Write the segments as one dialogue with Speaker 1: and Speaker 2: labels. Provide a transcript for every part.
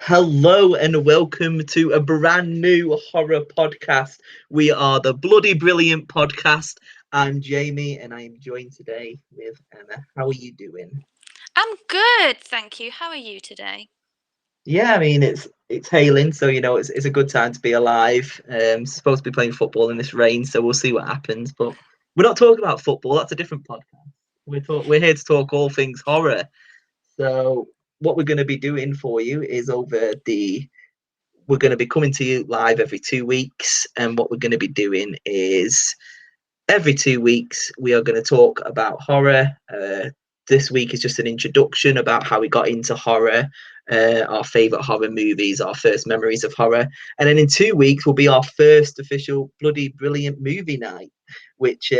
Speaker 1: Hello and welcome to a brand new horror podcast. We are the Bloody Brilliant podcast. I'm Jamie and I am joined today with Emma. How are you doing?
Speaker 2: I'm good, thank you. How are you today?
Speaker 1: Yeah, I mean it's hailing, so it's a good time to be alive. Supposed to be playing football in this rain, so we'll see what happens. But we're not talking about football. That's a different podcast. We're here to talk all things horror. So what we're going to be doing for you is we're going to be coming to you live every 2 weeks. And what we're going to be doing is every 2 weeks, we are going to talk about horror. This week is just an introduction about how we got into horror, our favorite horror movies, our first memories of horror. And then in 2 weeks will be our first official Bloody Brilliant movie night, which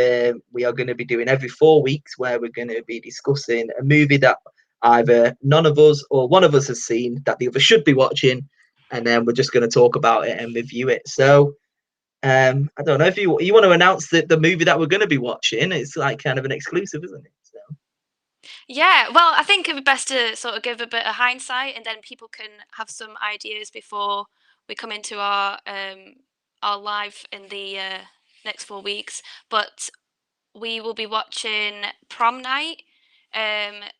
Speaker 1: we are going to be doing every 4 weeks, where we're going to be discussing a movie that either none of us or one of us has seen that the other should be watching, and then we're just going to talk about it and review it. So I don't know if you want to announce the movie that we're going to be watching. It's like kind of an exclusive, isn't it? So
Speaker 2: Yeah, well, I think it'd be best to sort of give a bit of hindsight, and then people can have some ideas before we come into our live in the next 4 weeks. But we will be watching Prom Night,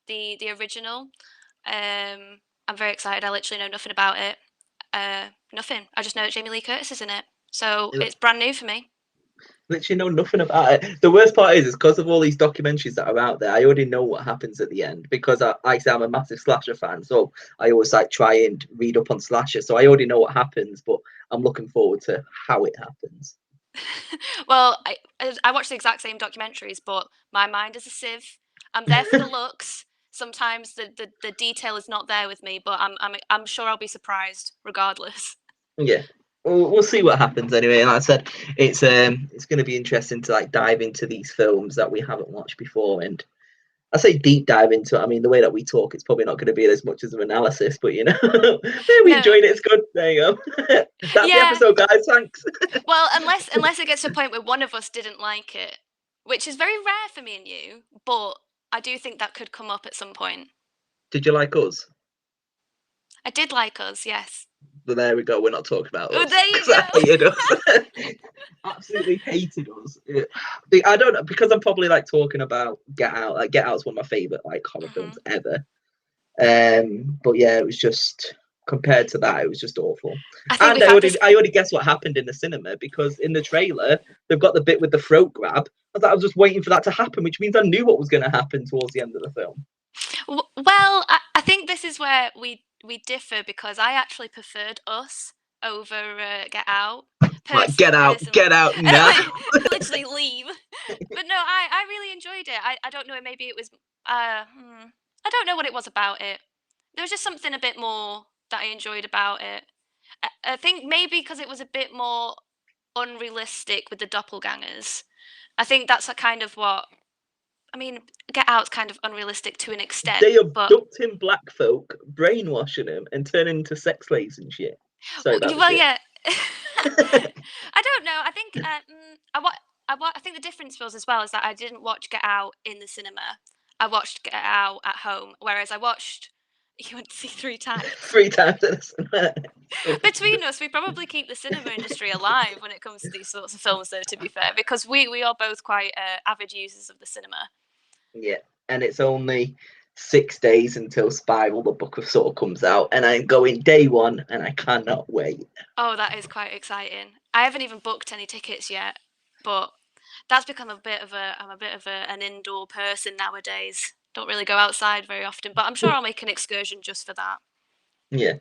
Speaker 2: the original. I'm very excited. I literally know nothing about it. Nothing. I just know that Jamie Lee Curtis is in it, so it's brand new for me.
Speaker 1: literally know nothing about it. The worst part is because of all these documentaries that are out there, I already know what happens at the end because I say I'm a massive slasher fan, so I always like try and read up on slasher. So I already know what happens, but I'm looking forward to how it happens.
Speaker 2: Well, I watch the exact same documentaries, but my mind is a sieve. I'm there for the looks. Sometimes the detail is not there with me, but I'm sure I'll be surprised regardless.
Speaker 1: Yeah. We'll see what happens anyway. And like I said, it's going to be interesting to like dive into these films that we haven't watched before, and I say deep dive into it. I mean, the way that we talk, it's probably not going to be as much as an analysis, but there we
Speaker 2: No,
Speaker 1: enjoyed it. It's good. There you go. That's the
Speaker 2: yeah.
Speaker 1: episode, guys. Thanks.
Speaker 2: Well, unless it gets to a point where one of us didn't like it, which is very rare for me and you, but I do think that could come up at some point.
Speaker 1: Did you like us?
Speaker 2: I did like us, yes.
Speaker 1: But there we go. We're not talking about
Speaker 2: Oh,
Speaker 1: us
Speaker 2: there you
Speaker 1: because I
Speaker 2: go.
Speaker 1: hated us. Absolutely hated us. I don't know because I'm probably like talking about Get Out. Like Get Out's one of my favorite like horror films
Speaker 2: hmm
Speaker 1: ever. But yeah, it was just compared to that, it was just awful.
Speaker 2: I think
Speaker 1: And
Speaker 2: we've had this.
Speaker 1: I already guessed what happened in the cinema because in the trailer they've got the bit with the throat grab. I was just waiting for that to happen, which means I knew what was going to happen towards the end of the film.
Speaker 2: Well, I think this is where we differ because I actually preferred Us over Get Out.
Speaker 1: Like
Speaker 2: Personally,
Speaker 1: get out now.
Speaker 2: literally leave. But no, I really enjoyed it. I don't know. Maybe it was. Uh, hmm, I don't know what it was about it. There was just something a bit more that I enjoyed about it. I think maybe because it was a bit more unrealistic with the doppelgangers. I think that's a kind of what I mean. Get Out's kind of unrealistic to an extent,
Speaker 1: They
Speaker 2: but
Speaker 1: abducting black folk, brainwashing them, and turning into sex slaves and shit. Sorry about the
Speaker 2: well,
Speaker 1: shit.
Speaker 2: yeah. I don't know. I think I think the difference was as well is that I didn't watch Get Out in the cinema. I watched Get Out at home, whereas I watched. You went to see 3 times.
Speaker 1: 3 times in a cinema.
Speaker 2: Between us, we probably keep the cinema industry alive when it comes to these sorts of films, though, to be fair, because we are both quite avid users of the cinema.
Speaker 1: Yeah, and it's only 6 days until Spiral, the Book of Saw, comes out, and I'm going day one, and I cannot wait.
Speaker 2: Oh, that is quite exciting. I haven't even booked any tickets yet, but that's become I'm a bit of an indoor person nowadays. Don't really go outside very often, but I'm sure I'll make an excursion just for that.
Speaker 1: Yeah,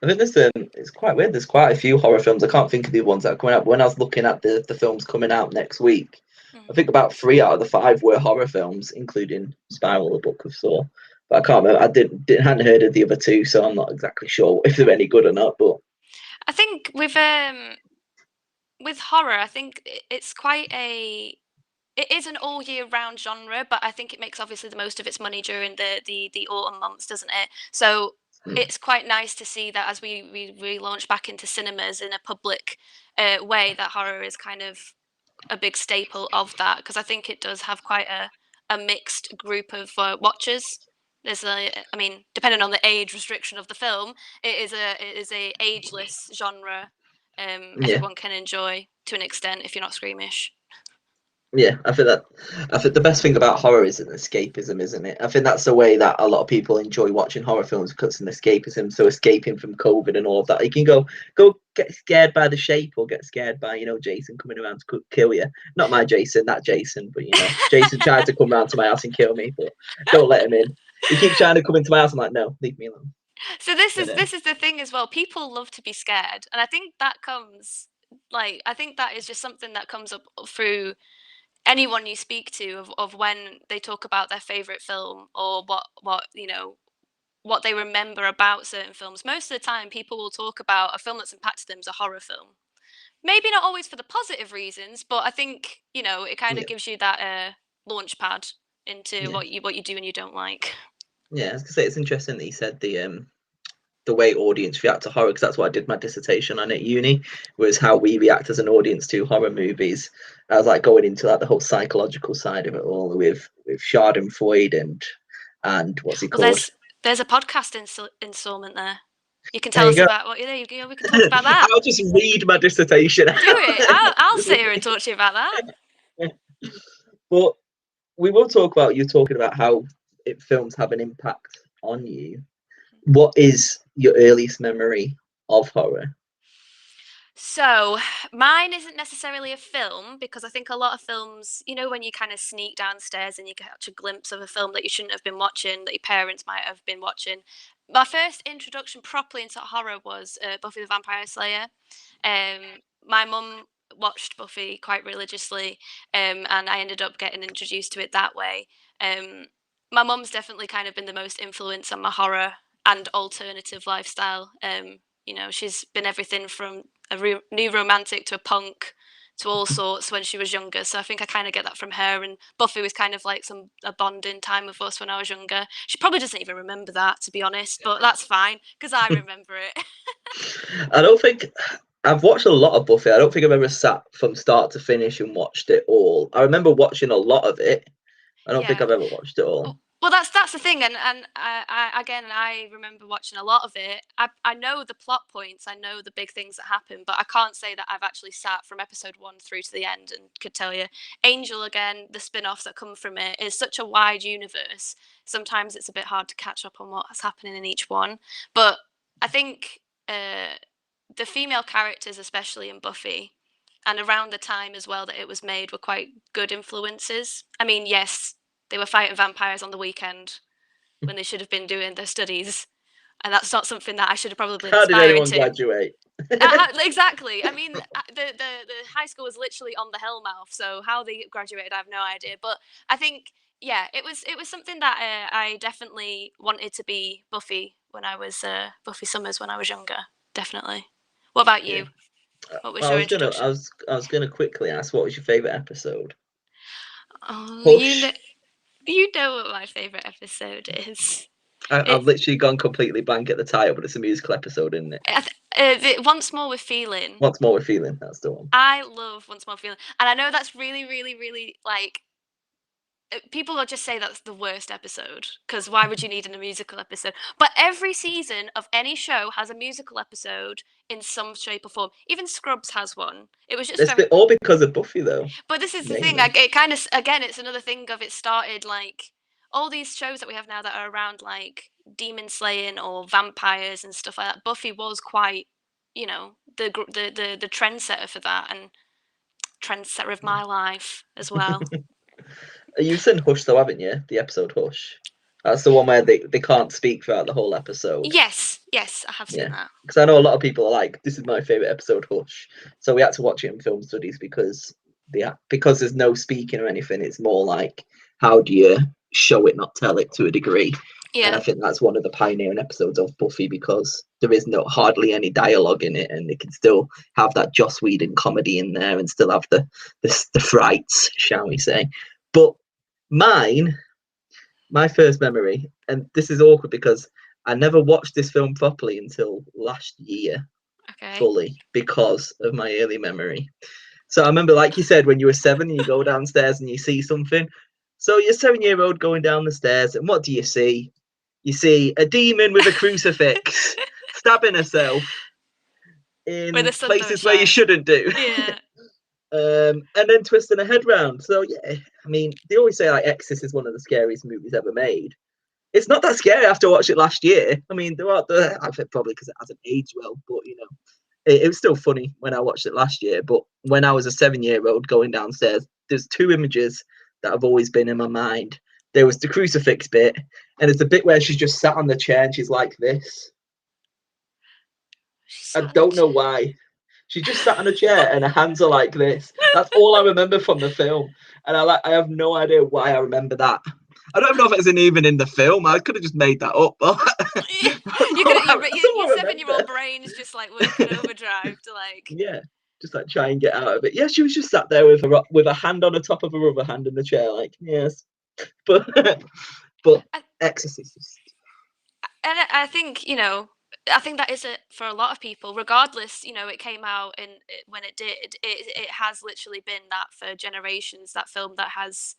Speaker 1: I think it's quite weird. There's quite a few horror films. I can't think of the ones that are coming out. But when I was looking at the films coming out next week, I
Speaker 2: Mhm.
Speaker 1: think about 3 out of the 5 were horror films, including Spiral, the Book of Saw. But I can't remember. I didn't hadn't heard of the other two, so I'm not exactly sure if they're any good or not. But
Speaker 2: I think with horror, I think it's quite a it is an all year round genre, but I think it makes obviously the most of its money during the autumn months, doesn't it? So it's quite nice to see that as we relaunch back into cinemas in a public way, that horror is kind of a big staple of that because I think it does have quite a mixed group of watchers. There's I mean, depending on the age restriction of the film, it is a ageless genre.
Speaker 1: Yeah.
Speaker 2: Everyone can enjoy to an extent if you're not squeamish.
Speaker 1: Yeah, I think the best thing about horror is an escapism, isn't it? I think that's the way that a lot of people enjoy watching horror films because it's an escapism. So escaping from COVID and all of that, you can go get scared by The Shape or get scared by Jason coming around to kill you. Not my Jason, that Jason, but Jason tried to come round to my house and kill me, but don't let him in. He keeps trying to come into my house. I'm like, no, leave me alone.
Speaker 2: So this is the thing as well. People love to be scared, and I think that comes I think that is just something that comes up through anyone you speak to of when they talk about their favorite film or what what they remember about certain films. Most of the time, people will talk about a film that's impacted them as a horror film. Maybe not always for the positive reasons, but I think it kind of
Speaker 1: Yeah,
Speaker 2: gives you that launch pad into
Speaker 1: yeah,
Speaker 2: what you do and you don't like.
Speaker 1: yeah. I was gonna say it's interesting that you said the way audience react to horror, because that's what I did my dissertation on at uni, was how we react as an audience to horror movies. I was like going into like the whole psychological side of it all with Schadenfreude and what's he
Speaker 2: Well,
Speaker 1: called?
Speaker 2: there's a podcast installment there. You can
Speaker 1: There
Speaker 2: tell
Speaker 1: you
Speaker 2: us
Speaker 1: go.
Speaker 2: about what you know. We can talk about that.
Speaker 1: I'll just read my dissertation
Speaker 2: Do it.
Speaker 1: out.
Speaker 2: I'll sit here and talk to you about that.
Speaker 1: But we will talk about you talking about how films have an impact on you. What is your earliest memory of horror?
Speaker 2: So, mine isn't necessarily a film because I think a lot of films, when you kind of sneak downstairs and you catch a glimpse of a film that you shouldn't have been watching, that your parents might have been watching. My first introduction properly into horror was Buffy the Vampire Slayer. My mum watched Buffy quite religiously, and I ended up getting introduced to it that way. Um, my mum's definitely kind of been the most influence on my horror and alternative lifestyle. She's been everything from a new romantic to a punk to all sorts when she was younger. So I think I kind of get that from her. And Buffy was kind of like a bonding time with us when I was younger. She probably doesn't even remember that, to be honest, but that's fine because I remember it.
Speaker 1: I don't think I've watched a lot of Buffy. I don't think I've ever sat from start to finish and watched it all. I remember watching a lot of it. I don't think
Speaker 2: Yeah.
Speaker 1: I've ever watched it all.
Speaker 2: Well, that's the thing, and I remember watching a lot of it. I know the plot points, I know the big things that happen, but I can't say that I've actually sat from episode 1 through to the end and could tell you. Angel, again, the spin-offs that come from it is such a wide universe. Sometimes it's a bit hard to catch up on what's happening in each one, but I think the female characters, especially in Buffy, and around the time as well that it was made, were quite good influences. I mean, yes, they were fighting vampires on the weekend when they should have been doing their studies, and that's not something that I should have probably been
Speaker 1: How did
Speaker 2: aspiring
Speaker 1: anyone
Speaker 2: to.
Speaker 1: graduate?
Speaker 2: Exactly. I mean, the high school was literally on the Hellmouth, so how they graduated, I have no idea. But I think, yeah, it was something that I definitely wanted to be Buffy when I was Buffy Summers when I was younger. Definitely. What about
Speaker 1: Yeah.
Speaker 2: you? What was
Speaker 1: Well,
Speaker 2: your introduction?
Speaker 1: I was gonna quickly ask, what was your favorite episode?
Speaker 2: Oh,
Speaker 1: Hush.
Speaker 2: you know what my favorite episode is.
Speaker 1: I've
Speaker 2: It's
Speaker 1: literally gone completely blank at the title, but it's a musical episode, isn't it?
Speaker 2: Once More with Feeling.
Speaker 1: What's more with feeling? That's the one.
Speaker 2: I love Once More with Feeling, and I know that's really, really, really people will just say that's the worst episode because why would you need a musical episode? But every season of any show has a musical episode in some shape or form. Even Scrubs has one. It was just
Speaker 1: It's
Speaker 2: very.
Speaker 1: all because of Buffy, though.
Speaker 2: But this is the thing.
Speaker 1: Mainly.
Speaker 2: It kind of again, it's another thing of it started all these shows that we have now that are around demon slaying or vampires and stuff like that. Buffy was quite, the trendsetter for that and trendsetter of my life as well.
Speaker 1: You've seen Hush, though, haven't you? The episode Hush. That's the one where they can't speak throughout the whole episode.
Speaker 2: Yes, yes, I have seen
Speaker 1: Yeah,
Speaker 2: that.
Speaker 1: because I know a lot of people are like, "This is my favorite episode, Hush." So we had to watch it in film studies because there's no speaking or anything. It's more like, how do you show it, not tell it, to a degree. And I
Speaker 2: Yeah,
Speaker 1: think that's one of the pioneering episodes of Buffy because there is hardly any dialogue in it, and they can still have that Joss Whedon comedy in there and still have the frights, shall we say? But mine, my first memory, and this is awkward because I never watched this film properly until last year
Speaker 2: okay.
Speaker 1: fully because of my early memory. So I remember, like you said, when you were 7 and you go downstairs and you see something. So you're 7-year-old going down the stairs, and what do you see? You see a demon with a crucifix stabbing herself
Speaker 2: Where the
Speaker 1: in
Speaker 2: sun don't
Speaker 1: places where you
Speaker 2: shine.
Speaker 1: shouldn't do.
Speaker 2: Yeah.
Speaker 1: And then twisting her head round. So yeah, I mean, they always say like Exorcist is one of the scariest movies ever made. It's not that scary after I watched it last year. I mean, I think probably because it hasn't aged well, but you know, it was still funny when I watched it last year. But when I was a 7-year-old going downstairs, there's two images that have always been in my mind. There was the crucifix bit, and it's the bit where she's just sat on the chair and she's like this. I don't know why. She just sat on a chair and her hands are like this. That's all I remember from the film, and I have no idea why I remember that. I don't even know if it's even in the film. I could have just made that up. But
Speaker 2: your 7-year-old brain's just like working overdrive to like.
Speaker 1: Yeah, just like try and get out of it. Yeah, she was just sat there with a hand on the top of her other hand in the chair, like yes. But Exorcist.
Speaker 2: And I think I think that is it for a lot of people, regardless. It came out and when it did, it has literally been that for generations. That film that has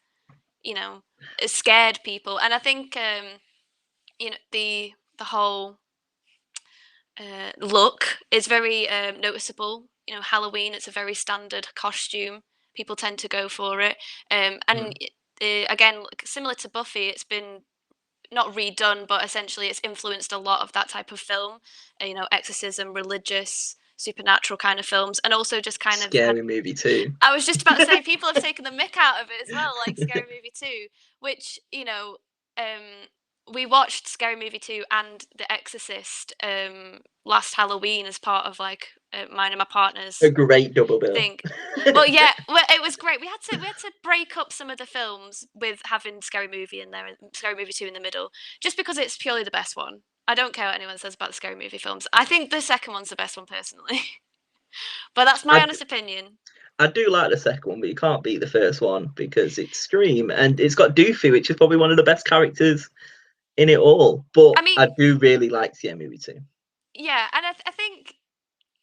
Speaker 2: it scared people, and I think the whole look is very noticeable. Halloween, it's a very standard costume. People tend to go for it, and again, similar to Buffy, it's been not redone, but essentially it's influenced a lot of that type of film. Exorcism, religious, supernatural kind of films, and also just kind of
Speaker 1: Scary Movie too.
Speaker 2: I was just about to say people have taken the mick out of it as well, like Scary Movie 2, which we watched Scary Movie 2 and The Exorcist last Halloween as part of like mine and my partner's
Speaker 1: A great double bill.
Speaker 2: thing. Well, yeah, it was great. We had to break up some of the films with having Scary Movie in there and Scary Movie 2 in the middle, just because it's purely the best one. I don't care what anyone says about the Scary Movie films. I think the second one's the best one personally. But that's my honest opinion.
Speaker 1: I do like the second one, but you can't beat the first one because it's Scream and it's got Doofy, which is probably one of the best characters in it all. But I do really like Scary Movie 2.
Speaker 2: Yeah, and I think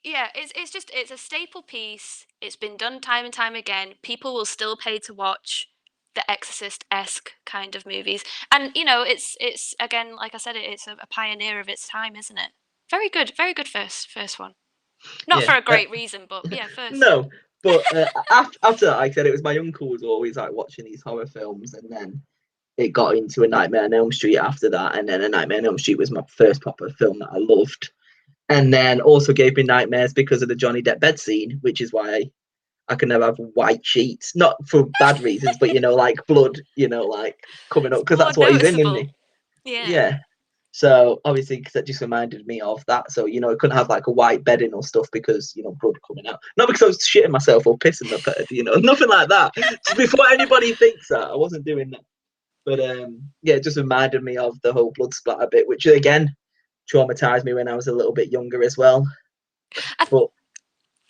Speaker 2: it's a staple piece. It's been done time and time again. People will still pay to watch the Exorcist-esque kind of movies, and it's again, like I said, it's a pioneer of its time, isn't it? Very good first one. Not for a great reason, but yeah, first.
Speaker 1: No, but after that, like I said, it was my uncle was always like watching these horror films, and then it got into A Nightmare on Elm Street after that, and then A Nightmare on Elm Street was my first proper film that I loved, and then also gave me nightmares because of the Johnny Depp bed scene, which is why I can never have white sheets, not for bad reasons, but like blood, like coming up because that's what he's in, isn't he? Yeah. So obviously, because that just reminded me of that. So it couldn't have like a white bedding or stuff because blood coming out. Not because I was shitting myself or pissing the bed, nothing like that. Just before anybody thinks that, I wasn't doing that. But yeah, it just reminded me of the whole blood splatter bit, which again traumatized me when I was a little bit younger as well. But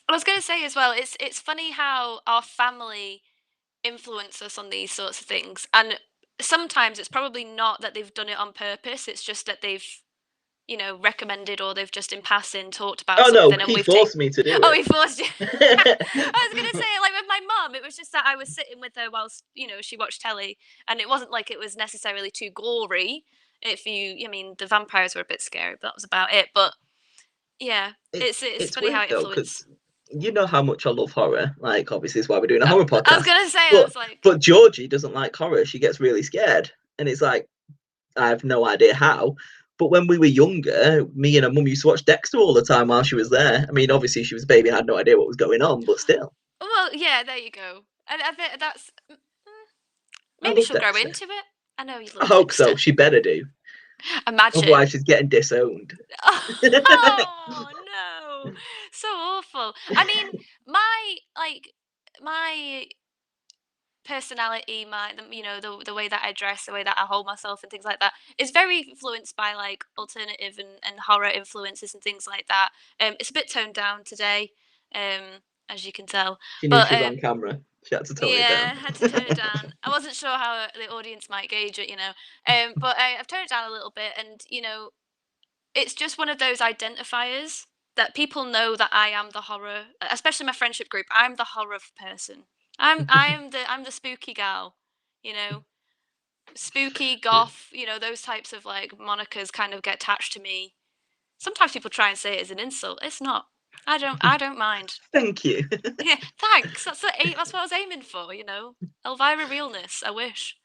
Speaker 2: I was going to say as well, it's funny how our family influence us on these sorts of things, and sometimes it's probably not that they've done it on purpose. It's just that they've recommended or they've just in passing talked about something.
Speaker 1: No,
Speaker 2: and
Speaker 1: he forced me to do it.
Speaker 2: Oh, he forced you. I was gonna say, like with my mum, it was just that I was sitting with her whilst she watched telly, and it wasn't like it was necessarily too gory. I mean, the vampires were a bit scary, but that was about it. But yeah, it's funny
Speaker 1: weird,
Speaker 2: how it influenced.
Speaker 1: You know how much I love horror. Like, obviously, it's why we're doing a horror podcast.
Speaker 2: I was gonna say,
Speaker 1: but Georgie doesn't like horror. She gets really scared, and it's like, I have no idea how. But when we were younger, me and her mum used to watch Dexter all the time while she was there. I mean, obviously, she was a baby and had no idea what was going on, but still.
Speaker 2: Well, yeah, there you go. And I think that's maybe she'll grow into it. I know you love.
Speaker 1: I hope so. She better do.
Speaker 2: Imagine.
Speaker 1: Otherwise, she's getting disowned.
Speaker 2: Oh no, so awful. I mean, my personality, the way that I dress, the way that I hold myself, and things like that is very influenced by like alternative and horror influences and things like that. It's a bit toned down today, as you can tell.
Speaker 1: She knew she was on camera. She had to tone it down.
Speaker 2: Yeah, I had to tone it down. I wasn't sure how the audience might gauge it, but I've toned it down a little bit, and it's just one of those identifiers that people know that I am the horror, especially my friendship group. I'm the horror person. I'm the spooky gal, spooky, goth, those types of like monikers kind of get attached to me. Sometimes people try and say it as an insult. It's not. I don't mind.
Speaker 1: Thank you.
Speaker 2: Yeah, thanks. That's what I was aiming for. Elvira realness. I wish.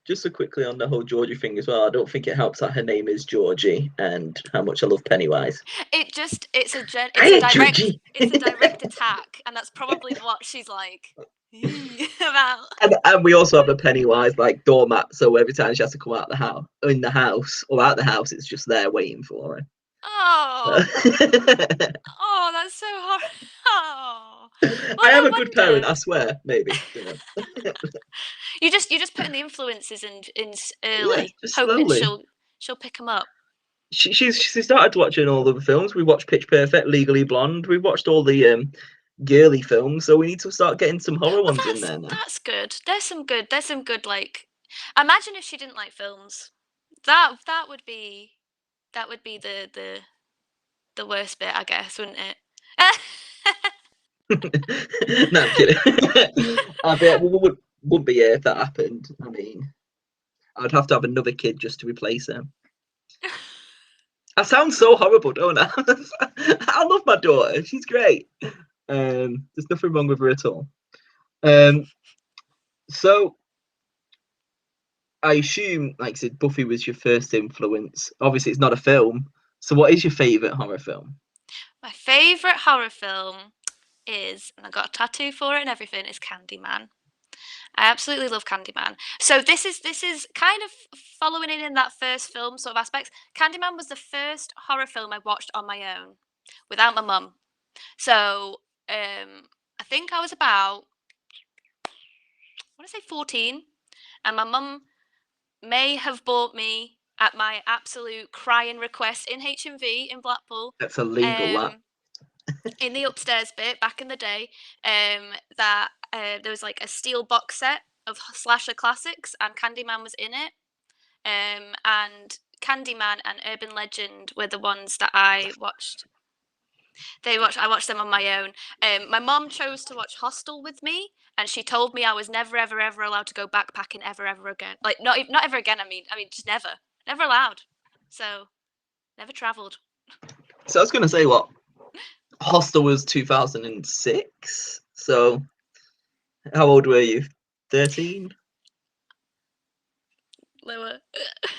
Speaker 1: Just so quickly on the whole Georgie thing as well, I don't think it helps that her name is Georgie and how much I love Pennywise.
Speaker 2: It's a
Speaker 1: Hey, Georgie!
Speaker 2: it's a direct attack, and that's probably what she's like about.
Speaker 1: And we also have the Pennywise like doormat, so every time she has to come out the house, in the house or out the house, it's just there waiting for her.
Speaker 2: Oh, oh, that's so hard. Oh,
Speaker 1: I
Speaker 2: well,
Speaker 1: am
Speaker 2: no
Speaker 1: a good parent,
Speaker 2: wonder.
Speaker 1: I swear. Maybe.
Speaker 2: You just put in the influences in
Speaker 1: Yeah,
Speaker 2: early,
Speaker 1: just
Speaker 2: hoping
Speaker 1: slowly.
Speaker 2: she'll pick them up.
Speaker 1: She started watching all of the films. We watched Pitch Perfect, Legally Blonde. We watched all the girly films, so we need to start getting some horror
Speaker 2: Well,
Speaker 1: ones in there now.
Speaker 2: that's good. There's some good like. Imagine if she didn't like films. That would be the worst bit, I guess, wouldn't it?
Speaker 1: No, I'm kidding. I bet we would be here if that happened. I mean, I'd have to have another kid just to replace him. I sound so horrible, don't I? I love my daughter. She's great. There's nothing wrong with her at all. So I assume, like I said, Buffy was your first influence. Obviously, it's not a film. So what is your favourite horror film?
Speaker 2: My favourite horror film is, and I got a tattoo for it and everything, is Candyman. I absolutely love Candyman. So this is kind of following in that first film sort of aspects. Candyman was the first horror film I watched on my own, without my mum. So I think I was about, I want to say 14, and my mum may have bought me at my absolute crying request in HMV in Blackpool.
Speaker 1: That's illegal, that.
Speaker 2: In the upstairs bit back in the day, that there was like a steel box set of slasher classics, and Candyman was in it. And Candyman and Urban Legend were the ones that I watched. I watched them on my own. My mom chose to watch Hostel with me, and she told me I was never, ever, ever allowed to go backpacking ever, ever again. Like not ever again. I mean, just never allowed. So, never travelled.
Speaker 1: So I was going to say, what? Hostel was 2006. So how old were you? 13?
Speaker 2: Lower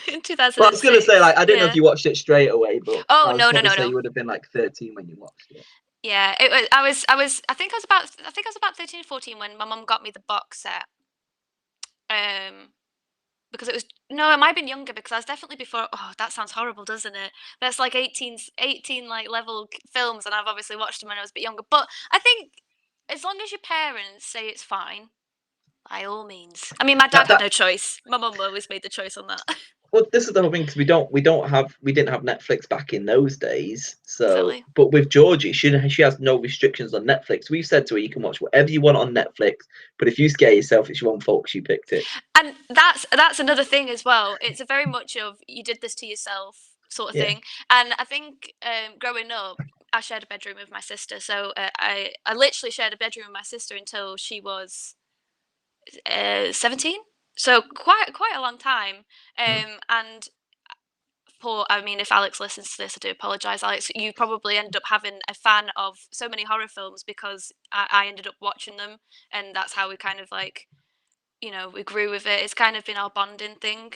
Speaker 2: in 2006.
Speaker 1: Well, I was going to say, like, I didn't know if you watched it straight away, but
Speaker 2: oh
Speaker 1: I was
Speaker 2: no.
Speaker 1: say you would have been like 13 when you watched it.
Speaker 2: Yeah, it was. I think I was about 13 or 14 when my mum got me the box set. Because it was, no, it might have been younger, because I was definitely before. Oh, that sounds horrible, doesn't it? That's like 18 like level films, and I've obviously watched them when I was a bit younger. But I think as long as your parents say it's fine, by all means. I mean, my dad had no choice. My mum always made the choice on that.
Speaker 1: Well, this is the whole thing, because we didn't have Netflix back in those days. So,
Speaker 2: Exactly.
Speaker 1: But with Georgie, she has no restrictions on Netflix. We've said to her, you can watch whatever you want on Netflix, but if you scare yourself, it's your own fault because you picked it.
Speaker 2: And that's another thing as well. It's a very much of you did this to yourself sort of thing. And I think growing up, I shared a bedroom with my sister. So I literally shared a bedroom with my sister until she was 17. So quite a long time. And I mean, if Alex listens to this, I do apologise, Alex. You probably end up having a fan of so many horror films because I ended up watching them, and that's how we kind of like, we grew with it. It's kind of been our bonding thing.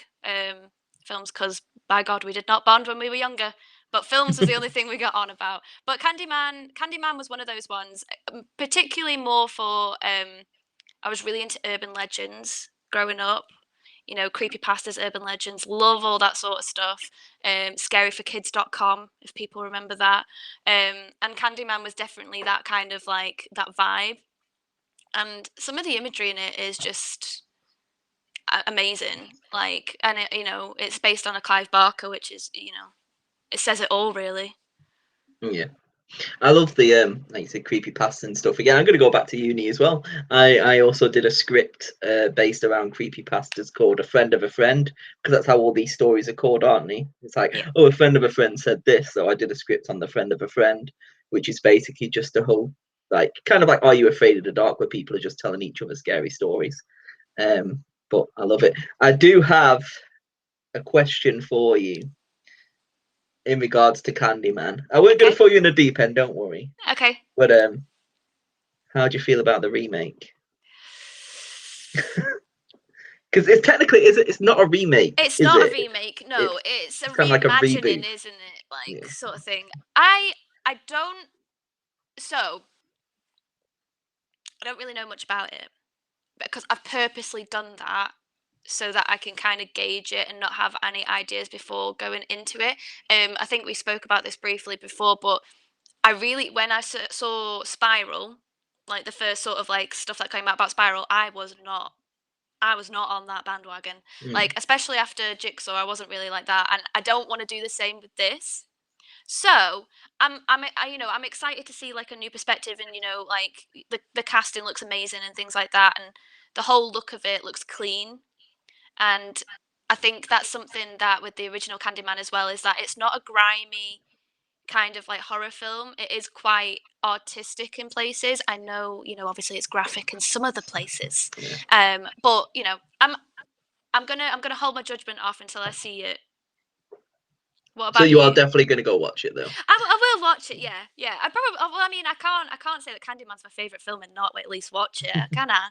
Speaker 2: Films, because by God, we did not bond when we were younger. But films was the only thing we got on about. But Candyman was one of those ones, particularly more for. I was really into urban legends growing up. Creepypastas, urban legends, love all that sort of stuff. Scaryforkids.com, if people remember that. And Candyman was definitely that kind of like that vibe. And some of the imagery in it is just amazing. Like, and it's based on a Clive Barker, which is, it says it all, really.
Speaker 1: Yeah. I love the like you said, creepypasta and stuff. Again, I'm going to go back to uni as well. I also did a script based around creepypastas called A Friend of a Friend, because that's how all these stories are called, aren't they? It's like, oh, a friend of a friend said this, so I did a script on The Friend of a Friend, which is basically just a whole, like, kind of like Are You Afraid of the Dark, where people are just telling each other scary stories. but I love it. I do have a question for you in regards to Candyman. I weren't going to throw you in the deep end, don't worry.
Speaker 2: Okay.
Speaker 1: But how do you feel about the remake? Because it's technically it's not a remake.
Speaker 2: It's
Speaker 1: is
Speaker 2: not
Speaker 1: it?
Speaker 2: a remake. No, it's a
Speaker 1: kind of like a
Speaker 2: reimagining,
Speaker 1: reboot.
Speaker 2: isn't it? Like
Speaker 1: Yeah.
Speaker 2: sort of thing. I don't. So I don't really know much about it because I've purposely done that so that I can kind of gauge it and not have any ideas before going into it. I think we spoke about this briefly before, but I really, when I saw Spiral, like the first sort of like stuff that came out about Spiral, I was not on that bandwagon. Like, especially after Jigsaw, I wasn't really like that, and I don't want to do the same with this. So I'm excited to see like a new perspective, and like the casting looks amazing and things like that, and the whole look of it looks clean. And I think that's something that with the original Candyman as well is that it's not a grimy kind of like horror film. It is quite artistic in places. I know, obviously it's graphic in some other places. But I'm gonna hold my judgment off until I see it. What
Speaker 1: So
Speaker 2: about
Speaker 1: you are
Speaker 2: you?
Speaker 1: definitely going to go watch it, though.
Speaker 2: I will watch it. Yeah, yeah. I probably. Well, I mean, I can't say that Candyman's my favorite film and not at least watch it. Can I?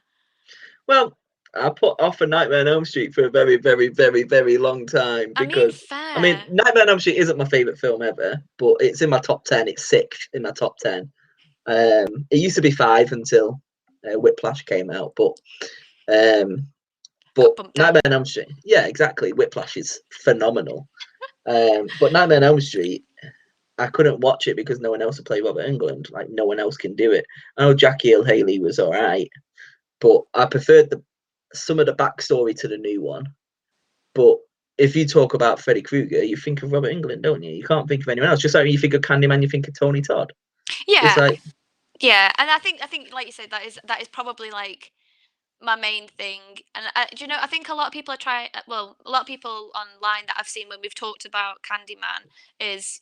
Speaker 1: Well, I put off a Nightmare on Elm Street for a very, very, very, very long time
Speaker 2: I mean,
Speaker 1: because
Speaker 2: fair.
Speaker 1: Nightmare on Elm Street isn't my favorite film ever, but it's in my top 10. It's sixth in my top 10. It used to be 5 until Whiplash came out, but
Speaker 2: Got bumped down.
Speaker 1: Nightmare on Elm Street, yeah, exactly. Whiplash is phenomenal. But Nightmare on Elm Street, I couldn't watch it because no one else would play Robert Englund. Like no one else can do it. I know Jackie Hill Haley was all right, but I preferred some of the backstory to the new one. But if you talk about Freddy Krueger, you think of Robert Englund, don't you? You can't think of anyone else. Just like when you think of Candyman, you think of Tony Todd. It's
Speaker 2: Yeah,
Speaker 1: like,
Speaker 2: yeah, and I think like you said, that is probably like my main thing. And do you know, I think a lot of people are trying. Well, a lot of people online that I've seen when we've talked about Candyman is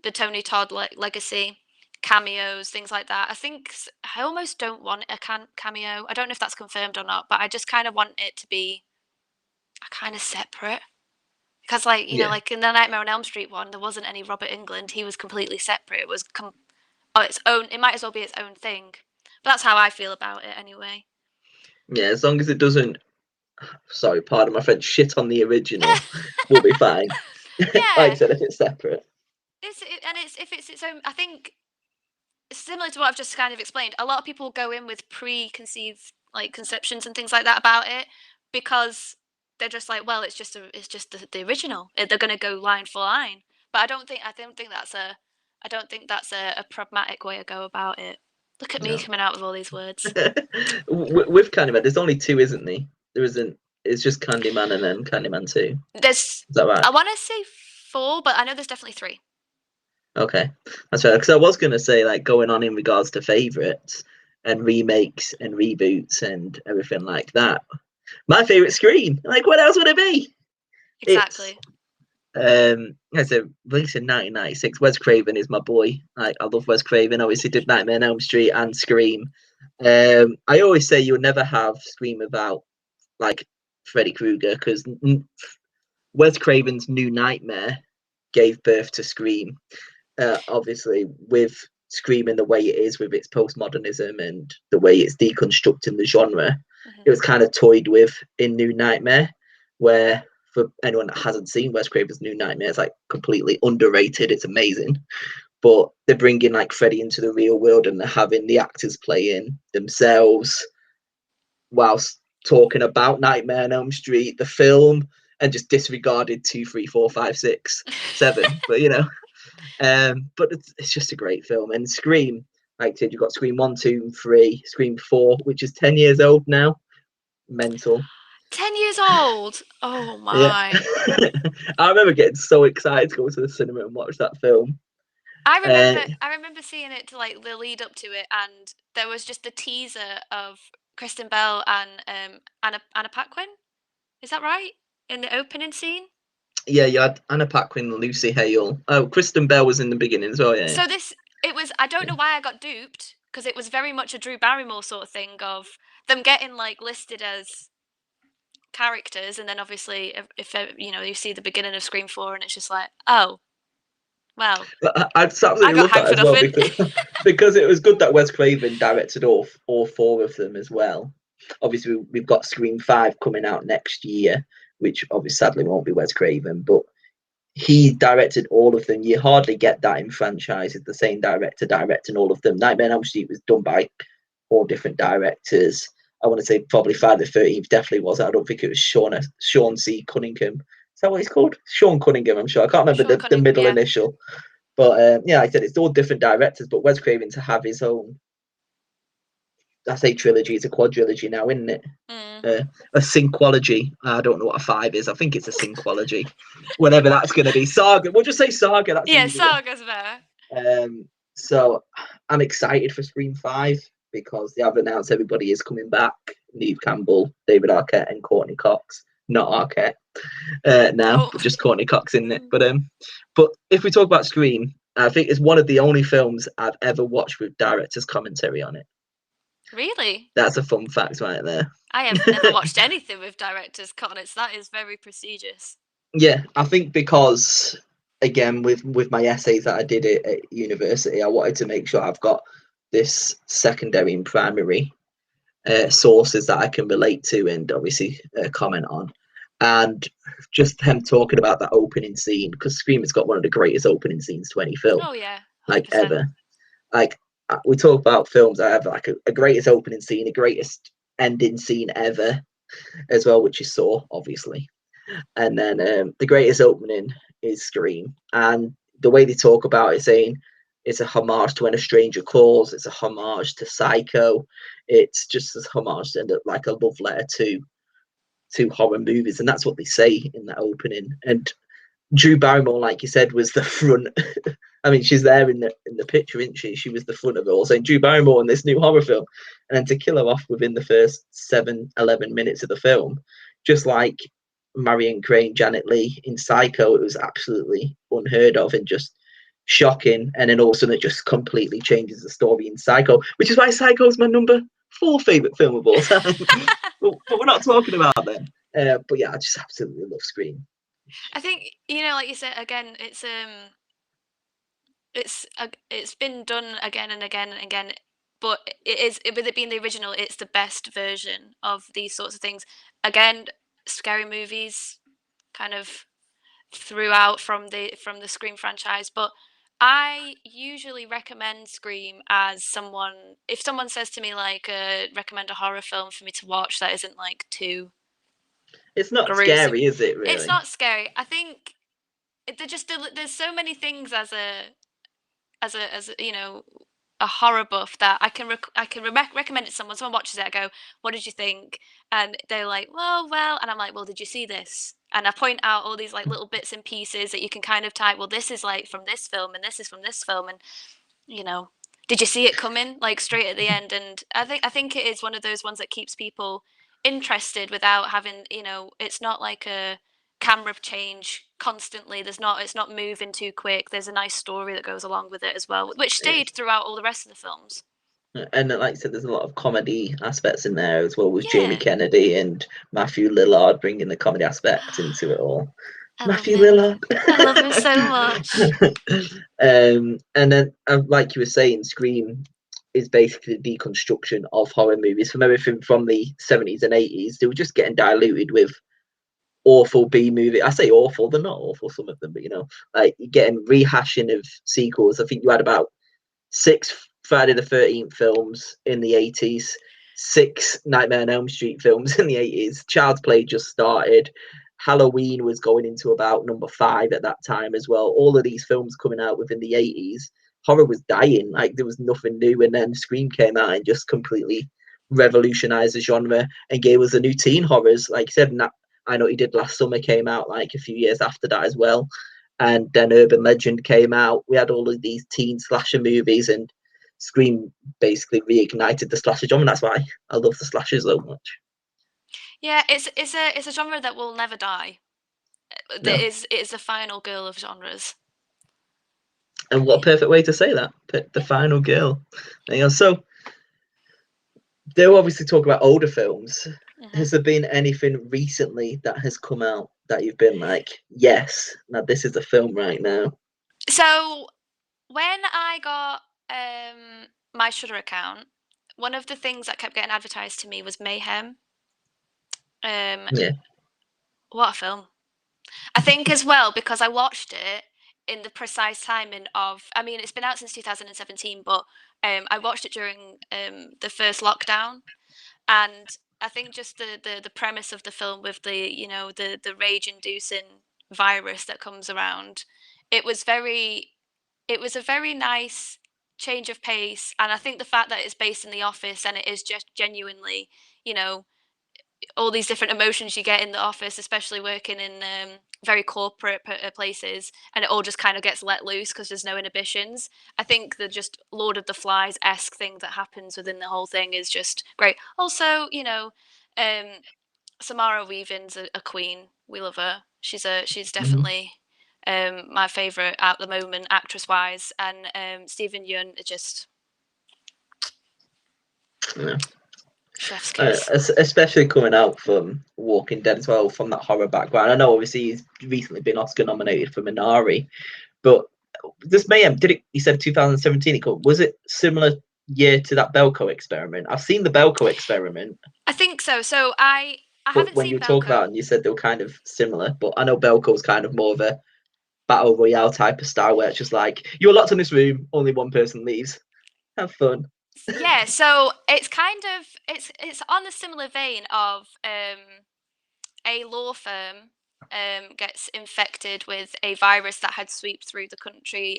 Speaker 2: the Tony Todd legacy, cameos, things like that. I almost don't want a cameo. I don't know if that's confirmed or not, but I just kind of want it to be kind of separate. Because, like,
Speaker 1: yeah,
Speaker 2: like in the Nightmare on Elm Street one, there wasn't any Robert Englund. He was completely separate. It was on its own. It might as well be its own thing. But that's how I feel about it anyway.
Speaker 1: yeah. As long as it doesn't, sorry, pardon my French, shit on the original, we'll be fine. Like I
Speaker 2: Yeah,
Speaker 1: said, if it's separate.
Speaker 2: if it's its own. I think similar to what I've just kind of explained. A lot of people go in with preconceived like conceptions and things like that about it because they're just like, well, it's just the original. They're going to go line for line. But I don't think that's a pragmatic way to go about it. Look at me
Speaker 1: No.
Speaker 2: coming out with all these words.
Speaker 1: With Candyman, there's only 2, isn't there? There isn't. It's just Candyman and then Candyman 2.
Speaker 2: There's,
Speaker 1: Is that right?
Speaker 2: I want to say 4, but I know there's definitely 3.
Speaker 1: Okay, that's right. Because I was gonna say like going on in regards to favorites and remakes and reboots and everything like that. My favorite Scream. Like, what else would it be? It's
Speaker 2: Exactly.
Speaker 1: I said released in 1996. Wes Craven is my boy. Like, I love Wes Craven. Obviously, did Nightmare on Elm Street and Scream. I always say you'll never have Scream without like Freddy Krueger because Wes Craven's New Nightmare gave birth to Scream. Obviously, with Scream in the way it is, with its postmodernism and the way it's deconstructing the genre, it was kind of toyed with in New Nightmare, where for anyone that hasn't seen Wes Craven's New Nightmare, it's like completely underrated. It's amazing. But they're bringing like Freddy into the real world and they're having the actors playing themselves whilst talking about Nightmare on Elm Street, the film, and just disregarded 2, 3, 4, 5, 6, 7. But but it's just a great film. And Scream, like I said, you've got Scream 1, 2, and 3, Scream 4, which is 10 years old now. Mental.
Speaker 2: 10 years old. Oh
Speaker 1: Yeah.
Speaker 2: my.
Speaker 1: I remember getting so excited to go to the cinema and watch that film.
Speaker 2: I remember seeing it to like the lead up to it, and there was just the teaser of Kristen Bell and Anna Paquin. Is that right? In the opening scene.
Speaker 1: Yeah, you had Anna Paquin, Lucy Hale. Oh, Kristen Bell was in the beginning as well, yeah.
Speaker 2: So it was. I don't know why I got duped because it was very much a Drew Barrymore sort of thing of them getting like listed as characters, and then obviously if you see the beginning of Scream 4 and it's just like, oh, well,
Speaker 1: I absolutely
Speaker 2: got
Speaker 1: love that
Speaker 2: hyped for
Speaker 1: as well
Speaker 2: nothing.
Speaker 1: because it was good that Wes Craven directed all four of them as well. Obviously, we've got Scream 5 coming out next year, which obviously sadly won't be Wes Craven, but he directed all of them. You hardly get that in franchises, the same director directing all of them. Nightmare on Elm Street was done by all different directors. I want to say probably Friday the 13th definitely was. I don't think it was Sean C. Cunningham. Is that what he's called? Sean Cunningham, I'm sure. I can't remember the middle initial. But yeah, like I said, it's all different directors. But Wes Craven to have his own, I say trilogy, it's a quadrilogy now, isn't it? A synchology. I don't know what a 5 is. I think it's a synchology. Whatever that's going to be. Saga. We'll just say saga. That's easier.
Speaker 2: Saga's better.
Speaker 1: So I'm excited for Scream 5 because they have announced everybody is coming back. Neve Campbell, David Arquette, and Courtney Cox. Not Arquette now, but just Courtney Cox in it. But if we talk about Scream, I think it's one of the only films I've ever watched with director's commentary on it.
Speaker 2: Really?
Speaker 1: That's a fun fact right there.
Speaker 2: I have never watched anything with director's comments. That is very prestigious.
Speaker 1: Yeah, I think because again with my essays that I did at university, I wanted to make sure I've got this secondary and primary sources that I can relate to and obviously comment on. And just them talking about that opening scene, because Scream has got one of the greatest opening scenes to any film.
Speaker 2: Oh yeah, 100%.
Speaker 1: Like ever. Like we talk about films that have like a greatest opening scene, a greatest ending scene ever, as well, which is Saw, obviously. And then the greatest opening is Scream, and the way they talk about it, saying it's a homage to When a Stranger Calls, it's a homage to Psycho, it's just a homage and like a love letter to horror movies, and that's what they say in that opening. And Drew Barrymore, like you said, was the front. I mean, she's there in the picture, isn't she? She was the front of it all, saying Drew Barrymore in this new horror film, and then to kill her off within the first 11 minutes of the film, just like Marion Crane, Janet Leigh in Psycho, it was absolutely unheard of and just shocking. And then all of a sudden, it just completely changes the story in Psycho, which is why Psycho is my number 4 favorite film of all time. but we're not talking about them. But yeah, I just absolutely love Scream.
Speaker 2: I think like you said again, it's been done again and again and again, but with it being the original, it's the best version of these sorts of things. Again, scary movies kind of throughout from the Scream franchise, but I usually recommend Scream as if someone says to me like recommend a horror film for me to watch that isn't like too
Speaker 1: it's not
Speaker 2: gruesome.
Speaker 1: Scary, is it really?
Speaker 2: It's not scary. I think there's so many things as a a horror buff that I can recommend it to someone. Someone watches it, I go, "What did you think?" And they're like, "Well," and I'm like, "Well, did you see this?" And I point out all these like little bits and pieces that you can kind of type. Well, this is like from this film, and this is from this film, and did you see it coming like straight at the end? And I think it is one of those ones that keeps people interested without having it's not like a camera change constantly. It's not moving too quick. There's a nice story that goes along with it as well, which stayed throughout all the rest of the films.
Speaker 1: And like I said, there's a lot of comedy aspects in there as well, with Jamie Kennedy and Matthew Lillard bringing the comedy aspect into it all. Matthew Lillard.
Speaker 2: I love him so much.
Speaker 1: And then, like you were saying, Scream is basically the deconstruction of horror movies from everything from the 70s and 80s. They were just getting diluted with awful B movie. I say awful, they're not awful, some of them, but like you're getting rehashing of sequels. I think you had about 6 Friday the 13th films in the 80s, 6 Nightmare on Elm Street films in the 80s. Child's Play just started. Halloween was going into about number 5 at that time as well. All of these films coming out within the 80s. Horror was dying, like there was nothing new, and then Scream came out and just completely revolutionized the genre and gave us the new teen horrors. Like you said, I Know What You Did Last Summer came out like a few years after that as well. And then Urban Legend came out. We had all of these teen slasher movies, and Scream basically reignited the slasher genre. That's why I love the slashers so much.
Speaker 2: Yeah, it's a genre that will never die.
Speaker 1: No.
Speaker 2: It's the final girl of genres.
Speaker 1: And what a perfect way to say that. The final girl. So they'll obviously talk about older films.
Speaker 2: Mhm.
Speaker 1: Has there been anything recently that has come out that you've been like, yes, now this is a film right now?
Speaker 2: So when I got my Shudder account, one of the things that kept getting advertised to me was Mayhem. Um,
Speaker 1: Yeah,
Speaker 2: what a film! I think as well because I watched it in the precise timing of. I mean, it's been out since 2017, but I watched it during the first lockdown, and I think just the premise of the film with the rage inducing virus that comes around, it was very it was a very nice change of pace, and I think the fact that it's based in the office and it is just genuinely, you know, all these different emotions you get in the office, especially working in very corporate places, and it all just kind of gets let loose because there's no inhibitions. I think the just Lord of the Flies esque thing that happens within the whole thing is just great. Also, um, Samara Weaving's a queen. We love her. She's
Speaker 1: mhm,
Speaker 2: definitely my favorite at the moment, actress wise, and Stephen Yeun is just
Speaker 1: yeah.
Speaker 2: chef's kiss.
Speaker 1: Especially coming out from Walking Dead as well, from that horror background. I know obviously he's recently been Oscar nominated for Minari, but this Mayhem, did it? You said 2017. Was it similar year to that Belko experiment? I've seen the Belko experiment,
Speaker 2: I think so. So I
Speaker 1: but
Speaker 2: haven't
Speaker 1: when you
Speaker 2: seen
Speaker 1: were talking about
Speaker 2: Belko.
Speaker 1: it, and you said they were kind of similar. But I know Belko's kind of more of a battle royale type of style where it's just like you're locked in this room, only one person leaves. Have fun.
Speaker 2: Yeah, so it's kind of it's on a similar vein of a law firm gets infected with a virus that had swept through the country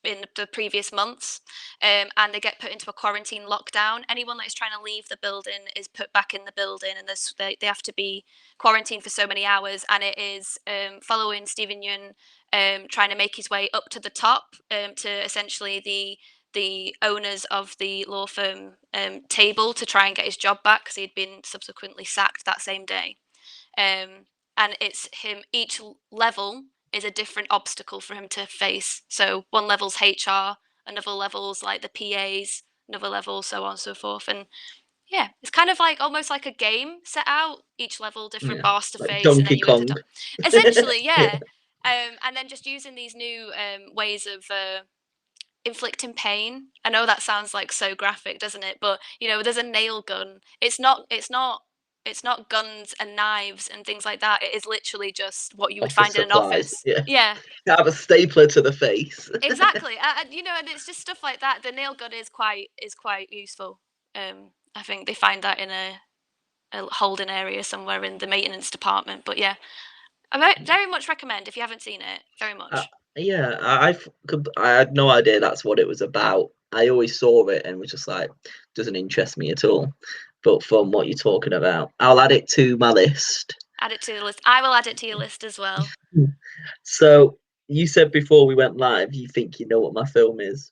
Speaker 2: in the previous months, and they get put into a quarantine lockdown. Anyone that is trying to leave the building is put back in the building, and they have to be quarantined for so many hours. And it is following Stephen Yun trying to make his way up to the top to essentially the owners of the law firm table to try and get his job back because he'd been subsequently sacked that same day. And it's him. Each level is a different obstacle for him to face. So one level's HR, another level's like the PAs, another level, so on and so forth. And yeah, it's kind of like almost like a game set out. Each level, different
Speaker 1: Yeah,
Speaker 2: boss to
Speaker 1: like
Speaker 2: face, and then
Speaker 1: Donkey
Speaker 2: you go to
Speaker 1: Kong.
Speaker 2: top. Essentially,
Speaker 1: Yeah,
Speaker 2: yeah. And then just using these new ways of inflicting pain. I know that sounds like so graphic, doesn't it? But there's a nail gun. It's not guns and knives and things like that. It is literally just what you would
Speaker 1: office
Speaker 2: find in an
Speaker 1: supplies.
Speaker 2: office.
Speaker 1: Yeah,
Speaker 2: Yeah,
Speaker 1: have a stapler to the face.
Speaker 2: exactly. And it's just stuff like that. The nail gun is quite useful. I think they find that in a holding area somewhere in the maintenance department. But yeah, I very much recommend if you haven't seen it. Very
Speaker 1: Uh,
Speaker 2: much.
Speaker 1: yeah, I had no idea that's what it was about. I always saw it and was just like, doesn't interest me at all. But from what you're talking about, I'll add it to my list.
Speaker 2: Add it to the list. I will add it to your list as well.
Speaker 1: So you said before we went live, you think you know what my film is.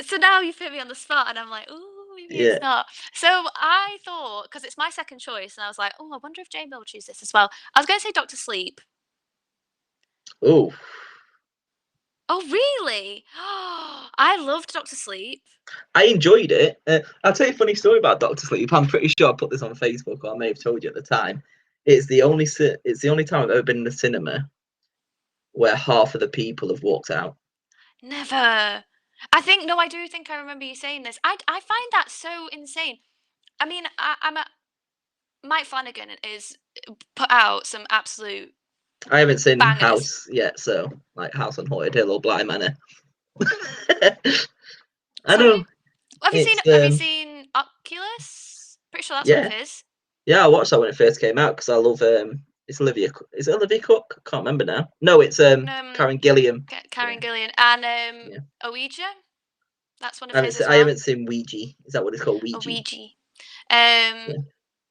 Speaker 2: So now you put me on the spot, and I'm like, oh, maybe
Speaker 1: Yeah.
Speaker 2: it's not. So I thought, because it's my second choice, and I was like, oh, I wonder if Jamie will choose this as well. I was going to say Doctor Sleep.
Speaker 1: Oh,
Speaker 2: Oh, really? I loved Doctor Sleep.
Speaker 1: I enjoyed it. I'll tell you a funny story about Doctor Sleep. I'm pretty sure I put this on Facebook, or I may have told you at the time. It's the only time I've ever been in the cinema where half of the people have walked out.
Speaker 2: Never. I think no, I do think I remember you saying this. I find that so insane. I mean, Mike Flanagan is put out some absolute
Speaker 1: I haven't seen
Speaker 2: bangers.
Speaker 1: House yet, so like House on Haunted Hill or Bly Manor. I
Speaker 2: Sorry,
Speaker 1: know
Speaker 2: have you seen
Speaker 1: it's
Speaker 2: Have you seen Oculus? Pretty sure that's one of
Speaker 1: yeah,
Speaker 2: his.
Speaker 1: yeah. I watched that when it first came out because I love it's Olivia. Is it Olivia Cook? I can't remember now. No, it's
Speaker 2: Um,
Speaker 1: Karen Gilliam.
Speaker 2: Karen
Speaker 1: Yeah,
Speaker 2: Gillian and
Speaker 1: yeah.
Speaker 2: Ouija. That's one of his as
Speaker 1: I
Speaker 2: well.
Speaker 1: haven't seen Ouija. Is that what it's called? Ouija.
Speaker 2: Ouija. Um,
Speaker 1: Yeah.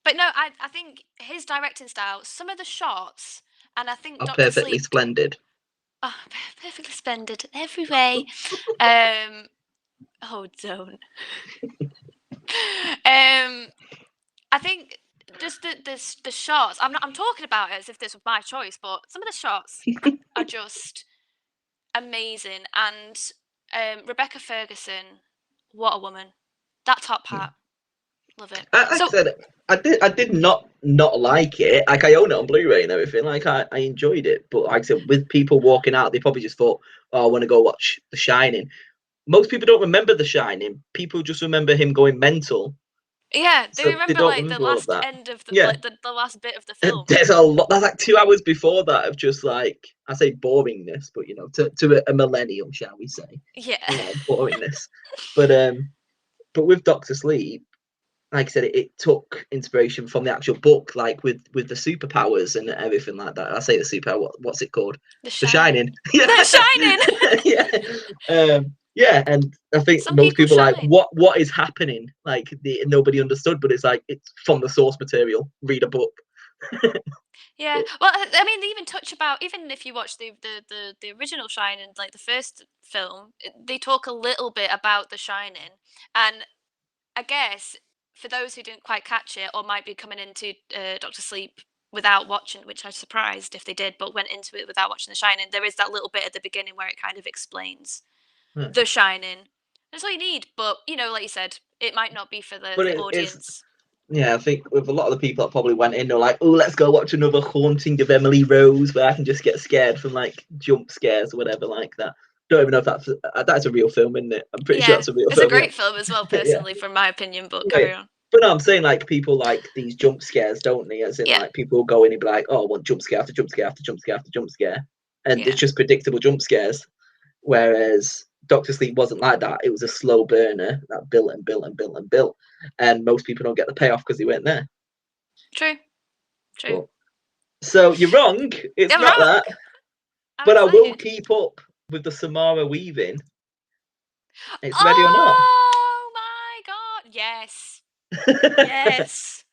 Speaker 2: but no, I think his directing style, some of the shots, and I think
Speaker 1: Are
Speaker 2: Doctor
Speaker 1: perfectly
Speaker 2: Sleep,
Speaker 1: splendid.
Speaker 2: oh, perfectly splendid in every way. Um, oh, don't. I think just the shots. I'm talking about it as if this was my choice, but some of the shots are just amazing. And Rebecca Ferguson, what a woman! That top
Speaker 1: Yeah.
Speaker 2: hat. Love it.
Speaker 1: Like I
Speaker 2: So
Speaker 1: said, I did not like it. Like I own it on Blu-ray and everything. Like I enjoyed it, but like I said, with people walking out, they probably just thought, "Oh, I want to go watch The Shining." Most people don't remember The Shining. People just remember him going mental,
Speaker 2: yeah, they
Speaker 1: so they
Speaker 2: remember
Speaker 1: don't
Speaker 2: like the
Speaker 1: remember all of
Speaker 2: last
Speaker 1: that.
Speaker 2: end of the
Speaker 1: Yeah,
Speaker 2: like the last bit of the film.
Speaker 1: there's a lot. That's like 2 hours before that of just like I say boringness, but you know, to a millennial, shall we say,
Speaker 2: Yeah.
Speaker 1: a lot of boringness. But with Doctor Sleep, like I said, it took inspiration from the actual book, like with the superpowers and everything like that. I say the superpower. What's it called?
Speaker 2: The
Speaker 1: The
Speaker 2: Shining.
Speaker 1: Shining. Yeah,
Speaker 2: The Shining.
Speaker 1: yeah. And I think
Speaker 2: Some
Speaker 1: most
Speaker 2: people
Speaker 1: people are like,
Speaker 2: shine.
Speaker 1: what is happening? Like nobody understood, but it's like it's from the source material. Read a book.
Speaker 2: Yeah. Well, I mean, they even touch about, even if you watch the original Shining, like the first film, they talk a little bit about The Shining, and I guess for those who didn't quite catch it or might be coming into Doctor Sleep without watching, which I was surprised if they did, but went into it without watching The Shining, there is that little bit at the beginning where it kind of explains
Speaker 1: Yeah.
Speaker 2: The Shining. That's all you need, but you know, like you said, it might not be for
Speaker 1: But
Speaker 2: the
Speaker 1: it's
Speaker 2: audience.
Speaker 1: yeah, I think with a lot of the people that probably went in, they're like, "Oh, let's go watch another Haunting of Emily Rose," where I can just get scared from like jump scares or whatever like that. Don't even know if that's a real film, isn't it? I'm pretty sure
Speaker 2: Yeah,
Speaker 1: that's a real
Speaker 2: it's a
Speaker 1: film. Yeah,
Speaker 2: great film as well,
Speaker 1: yeah.
Speaker 2: personally, from my opinion. But
Speaker 1: Wait,
Speaker 2: carry on.
Speaker 1: but no, I'm saying like people like these jump scares, don't they? As in
Speaker 2: Yeah,
Speaker 1: like people go in and be like, "Oh, I want jump scare after jump scare after jump scare after jump scare," and
Speaker 2: yeah,
Speaker 1: it's just predictable jump scares. Whereas Doctor Sleep wasn't like that. It was a slow burner that built and built and built and built, and most people don't get the payoff because they weren't there.
Speaker 2: true, true.
Speaker 1: But so you're wrong. It's
Speaker 2: I'm
Speaker 1: not
Speaker 2: wrong.
Speaker 1: that.
Speaker 2: I'm
Speaker 1: But I will
Speaker 2: excited.
Speaker 1: keep up with the Samara weaving. It's ready or not.
Speaker 2: Oh my god! Yes, yes.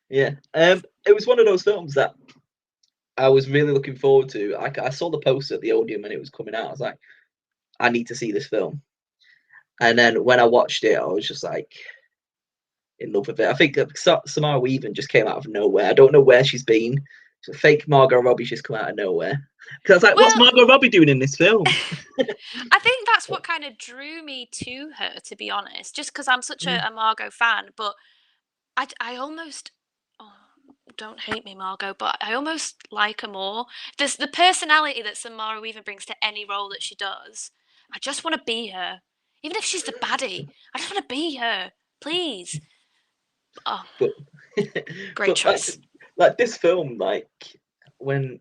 Speaker 1: Yeah. It was one of those films that I was really looking forward to. I saw the poster at the Odeon when it was coming out. I was like, I need to see this film. And then when I watched it, I was just like in love with it. I think Samara Weaving just came out of nowhere. I don't know where she's been. So fake Margot Robbie's just come out of nowhere. Because I was like, what's
Speaker 2: Well,
Speaker 1: Margot Robbie doing in this film?
Speaker 2: I think that's what kind of drew me to her, to be honest. Just because I'm such
Speaker 1: Yeah.
Speaker 2: a Margot fan, but I almost. Oh, don't hate me, Margot, but I almost like her more. There's the personality that Samara Weaver brings to any role that she does. I just want to be her, even if she's the baddie. I just want to be her, please. Oh,
Speaker 1: But
Speaker 2: great
Speaker 1: but
Speaker 2: choice.
Speaker 1: like this film, like when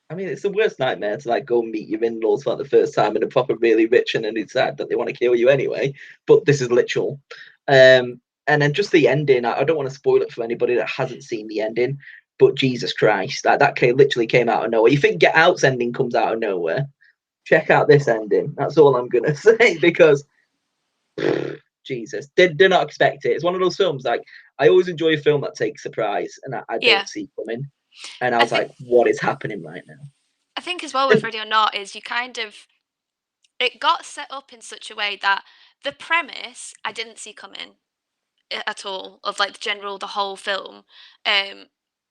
Speaker 1: I mean, it's the worst nightmare to like go meet your in-laws for like, the first time and they're proper really rich and then decide that they want to kill you anyway. But this is literal. And then just the ending. I don't want to spoil it for anybody that hasn't seen the ending, but Jesus Christ, that literally came out of nowhere. You think Get Out's ending comes out of nowhere? Check out this ending. That's all I'm gonna say because Jesus, did not expect it. It's one of those films like I always enjoy a film that takes surprise and I
Speaker 2: Yeah,
Speaker 1: don't see coming. And I
Speaker 2: I
Speaker 1: was
Speaker 2: think
Speaker 1: like, what is happening right now?
Speaker 2: I think as well with Ready or Not is you kind of it got set up in such a way that the premise I didn't see coming at all of like the whole film. Um,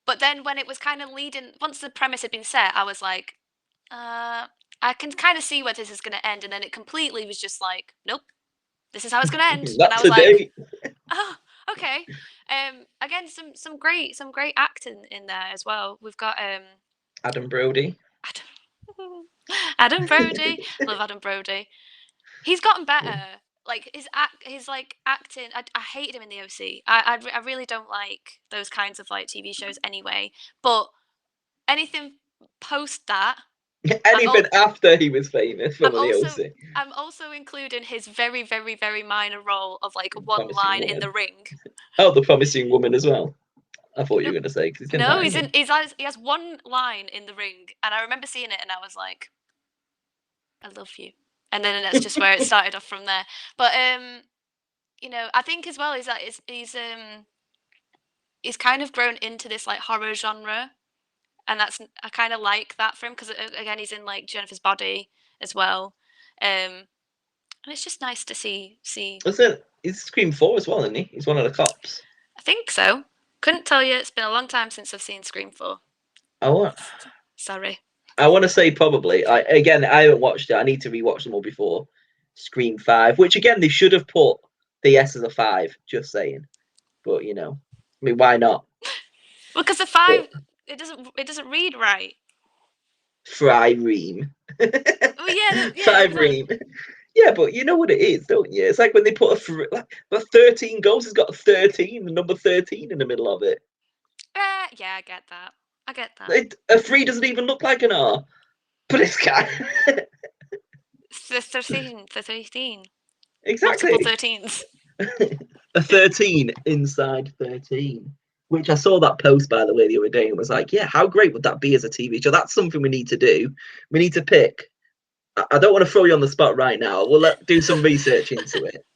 Speaker 2: but then when it was kind of leading, once the premise had been set, I was like, I can kind of see where this is going to end, and then it completely was just like, nope, this is how it's going to end, and
Speaker 1: Not
Speaker 2: I was like,
Speaker 1: today.
Speaker 2: oh, okay. Again, some great acting in there as well. We've got
Speaker 1: Adam Brody.
Speaker 2: Adam, Adam Brody, love Adam Brody. He's gotten better. Like his like acting. I hated him in the OC. I really don't like those kinds of like TV shows anyway. But anything post that, I'm
Speaker 1: Anything
Speaker 2: all,
Speaker 1: after he was famous for
Speaker 2: I'm
Speaker 1: the
Speaker 2: also
Speaker 1: OC.
Speaker 2: I'm also including his very minor role of like one
Speaker 1: Promising
Speaker 2: line in the
Speaker 1: Woman.
Speaker 2: ring.
Speaker 1: Oh, the Promising Woman as well. I thought you
Speaker 2: No,
Speaker 1: were going to say because he's in
Speaker 2: no,
Speaker 1: that, isn't he?
Speaker 2: he has one line in the ring, and I remember seeing it, and I was like, I love you. And then that's just where it started off from there. But you know, I think as well is that he's kind of grown into this like horror genre, and that's I kind of like that for him because again he's in like Jennifer's Body as well, and it's just nice to see.
Speaker 1: Listen, he's Scream 4 as well, isn't he? He's one of the cops.
Speaker 2: I think so. Couldn't tell you. It's been a long time since I've seen Scream 4.
Speaker 1: I want.
Speaker 2: Sorry.
Speaker 1: I want to say probably. Again, I haven't watched it. I need to rewatch them all before Scream 5, which again they should have put the S as a 5. Just saying. but I mean, why not?
Speaker 2: Because the 5,
Speaker 1: But
Speaker 2: it doesn't read right.
Speaker 1: Fry-ream.
Speaker 2: Oh yeah, yeah.
Speaker 1: Fry-ream. Yeah, but you know what it is, don't you? It's like when they put the 13 goals has got 13, the number 13 in the middle of it.
Speaker 2: Yeah, I get that. I get that.
Speaker 1: A 3 doesn't even look like an R, but it's got
Speaker 2: It's the 13, the 13. Multiple
Speaker 1: exactly
Speaker 2: 13s.
Speaker 1: a 13 inside 13. Which I saw that post, by the way, the other day, and was like, yeah, how great would that be as a TV show? That's something we need to do. We need to pick. I don't want to throw you on the spot right now. We'll do some research into it.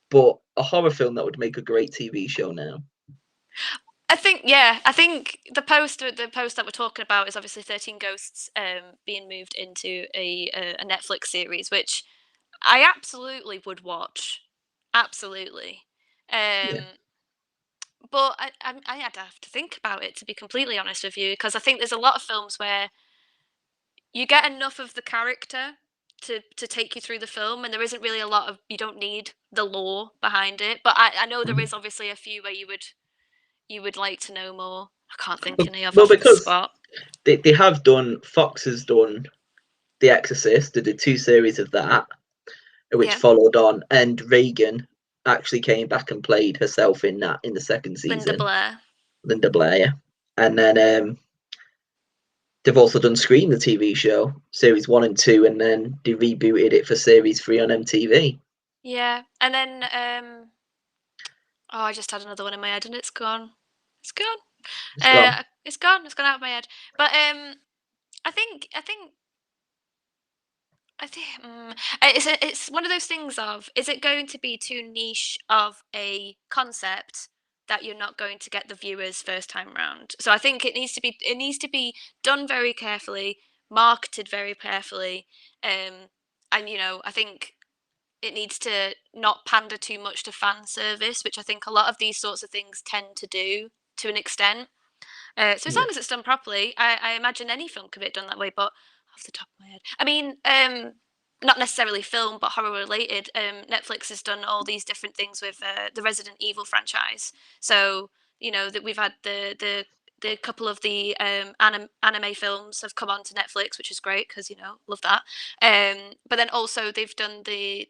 Speaker 1: But a horror film that would make a great TV show now.
Speaker 2: I think the post that we're talking about is obviously 13 Ghosts being moved into a Netflix series, which I absolutely would watch. Absolutely.
Speaker 1: Yeah.
Speaker 2: But I'd have to think about it, to be completely honest with you, because I think there's a lot of films where you get enough of the character to take you through the film, and there isn't really a lot of, you don't need the lore behind it. But I know there is obviously a few where you would like to know more. I can't think any of
Speaker 1: Well,
Speaker 2: off the
Speaker 1: because
Speaker 2: spot.
Speaker 1: they have done, Fox has done The Exorcist, they did 2 series of that, which
Speaker 2: Yeah.
Speaker 1: followed on, and Reagan actually came back and played herself in that in the second
Speaker 2: Linda
Speaker 1: season.
Speaker 2: Blair.
Speaker 1: Linda Blair, yeah. And then they've also done Scream, the TV show, series 1 and 2, and then they rebooted it for series 3 on MTV.
Speaker 2: Yeah, and then I just had another one in my head and it's gone. It's gone.
Speaker 1: It's gone.
Speaker 2: It's gone. It's gone out of my head. But I think it's one of those things of, is it going to be too niche of a concept that you're not going to get the viewers first time round? So I think it needs to be done very carefully, marketed very carefully, and I think it needs to not pander too much to fan service, which I think a lot of these sorts of things tend to do to an extent. So as long
Speaker 1: Yeah.
Speaker 2: as it's done properly, I imagine any film could be done that way. But off the top of my head, I mean, not necessarily film, but horror related. Netflix has done all these different things with the Resident Evil franchise. So that we've had the couple of the anime films have come onto Netflix, which is great because love that. But then also they've done the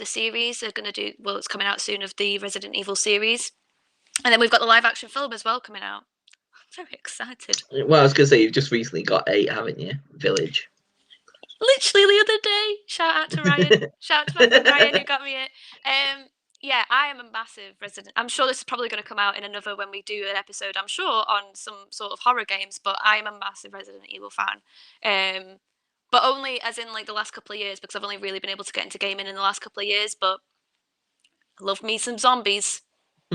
Speaker 2: series. They're going to do, well, it's coming out soon, of the Resident Evil series, and then we've got the live action film as well coming out. I'm very excited.
Speaker 1: Well, I was going to say, you've just recently got 8, haven't you? Village.
Speaker 2: Literally the other day. Shout out to Ryan. Shout out to my friend Ryan who got me it. Yeah, I am a massive Resident. I'm sure this is probably going to come out in another, when we do an episode, I'm sure, on some sort of horror games. But I am a massive Resident Evil fan. But only as in like the last couple of years, because I've only really been able to get into gaming in the last couple of years. But I love me some zombies.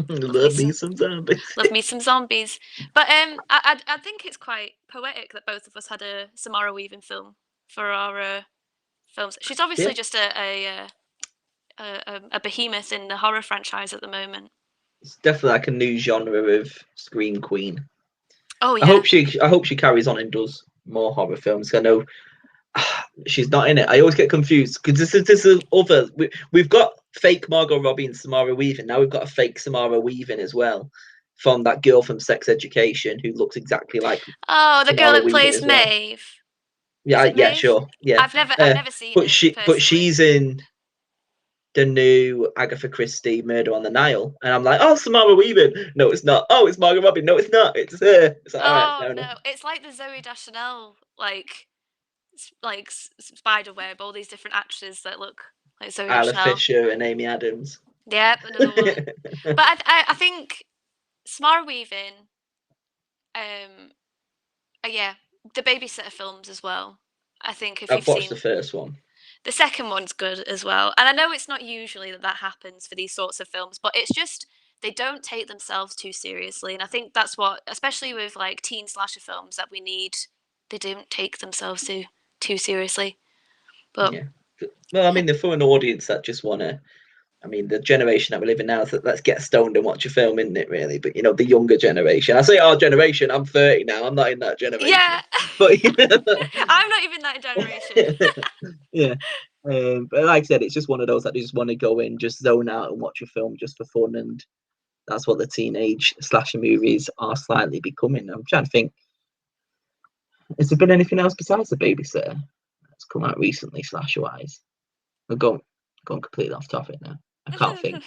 Speaker 1: Love me some zombies.
Speaker 2: Love me some zombies. But I think it's quite poetic that both of us had a Samara Weaving film for our films. She's obviously just a behemoth in the horror franchise at the moment.
Speaker 1: It's definitely like a new genre of scream queen.
Speaker 2: Oh yeah.
Speaker 1: I hope she carries on and does more horror films. I know she's not in it. I always get confused because this is other. We've got fake Margot Robbie and Samara Weaving. Now we've got a fake Samara Weaving as well, from that girl from Sex Education who looks exactly like.
Speaker 2: Oh, the girl
Speaker 1: Samara
Speaker 2: that plays
Speaker 1: Weaving as well.
Speaker 2: Maeve.
Speaker 1: Yeah,
Speaker 2: Maeve?
Speaker 1: sure. Yeah,
Speaker 2: I've never seen
Speaker 1: but
Speaker 2: her.
Speaker 1: but she's in the new Agatha Christie Murder on the Nile, and I'm like, oh, Samara Weaving. No, it's not. Oh, it's Margot Robbie. No, it's not. It's her. It's like, all right,
Speaker 2: Oh
Speaker 1: fair
Speaker 2: no,
Speaker 1: enough.
Speaker 2: it's like the Zoe Deschanel Spiderweb. All these different actresses that look like Zoe
Speaker 1: Isla
Speaker 2: Deschanel.
Speaker 1: Fisher and Amy Adams.
Speaker 2: Yep, another one. But I think Samara Weaving, yeah, the Babysitter films as well. I think if
Speaker 1: I've
Speaker 2: you've
Speaker 1: watched
Speaker 2: seen
Speaker 1: the first one.
Speaker 2: the second one's good as well. And I know it's not usually that happens for these sorts of films, but it's just they don't take themselves too seriously. And I think that's what, especially with like teen slasher films, that we need. They don't take themselves too seriously. But
Speaker 1: Yeah. Well, I mean, they're for an audience that just want to. I mean, the generation that we live in now is that let's get stoned and watch a film, isn't it, really? But, the younger generation. I say our generation, I'm 30 now. I'm not in that generation.
Speaker 2: yeah.
Speaker 1: But
Speaker 2: I'm not even that generation.
Speaker 1: Yeah. But like I said, it's just one of those that they just want to go in, just zone out and watch a film just for fun. And that's what the teenage slasher movies are slightly becoming. I'm trying to think, has there been anything else besides The Babysitter that's come out recently, slasher wise? We're going completely off topic now. I can't think.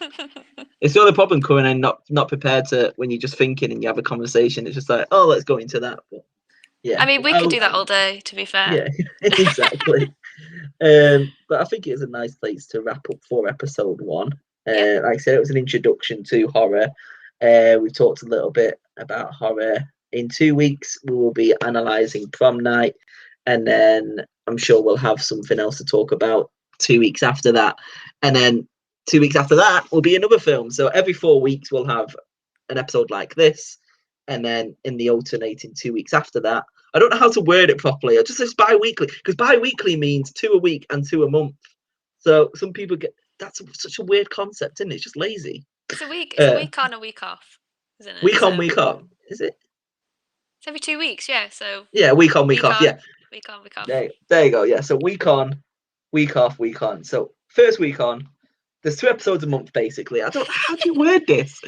Speaker 1: It's the only problem coming in not prepared to, when you're just thinking and you have a conversation. It's just like, oh, let's go into that. But yeah,
Speaker 2: I mean, we could do that all day, to be fair.
Speaker 1: Yeah, exactly. But I think it is a nice place to wrap up for episode 1. Like I said, it was an introduction to horror. We've talked a little bit about horror. In 2 weeks, we will be analysing Prom Night, and then I'm sure we'll have something else to talk about 2 weeks after that. And then 2 weeks after that will be another film. So every 4 weeks, we'll have an episode like this. And then in the alternating 2 weeks after that, I don't know how to word it properly. I just say it's bi-weekly, because bi-weekly means 2 a week and 2 a month. So some people that's such a weird concept, isn't it? It's just lazy.
Speaker 2: It's a week. It's a week on, a week off, isn't it?
Speaker 1: Week on, week off. Is it?
Speaker 2: It's every 2 weeks, yeah. So
Speaker 1: yeah, week on, week off. Yeah,
Speaker 2: week on, week off.
Speaker 1: There you go. Yeah, so week on, week off, week on. So first week on, there's 2 episodes a month, basically. How do you word this?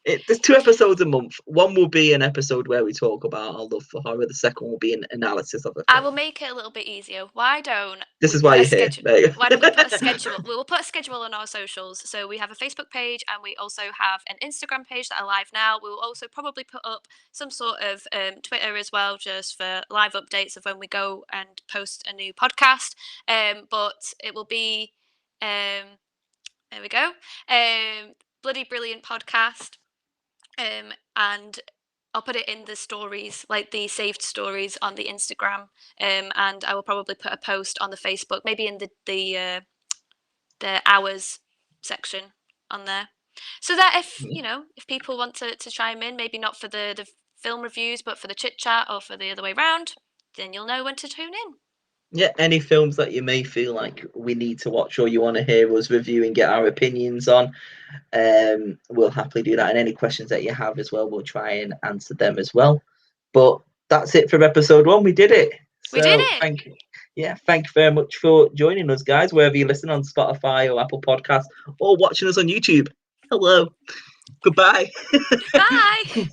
Speaker 1: There's 2 episodes a month. One will be an episode where we talk about our love for horror. The second will be an analysis of it.
Speaker 2: I will make it a little bit easier. Why don't
Speaker 1: this is why you're here.
Speaker 2: Why don't we put a schedule? We will put a schedule on our socials. So we have a Facebook page and we also have an Instagram page that are live now. We will also probably put up some sort of Twitter as well, just for live updates of when we go and post a new podcast. But it will be there we go. Bloody Brilliant Podcast. And I'll put it in the stories, like the saved stories on the Instagram. And I will probably put a post on the Facebook, maybe in the hours section on there. So that if people want to chime in, maybe not for the film reviews, but for the chit chat or for the other way around, then you'll know when to tune in.
Speaker 1: Yeah, any films that you may feel like we need to watch or you want to hear us review and get our opinions on, we'll happily do that. And any questions that you have as well, we'll try and answer them as well. But that's it for episode 1. We did it.
Speaker 2: We did it.
Speaker 1: Thank you. Yeah, thank you very much for joining us, guys, wherever you listen on Spotify or Apple Podcasts or watching us on YouTube. Hello. Goodbye.
Speaker 2: Bye.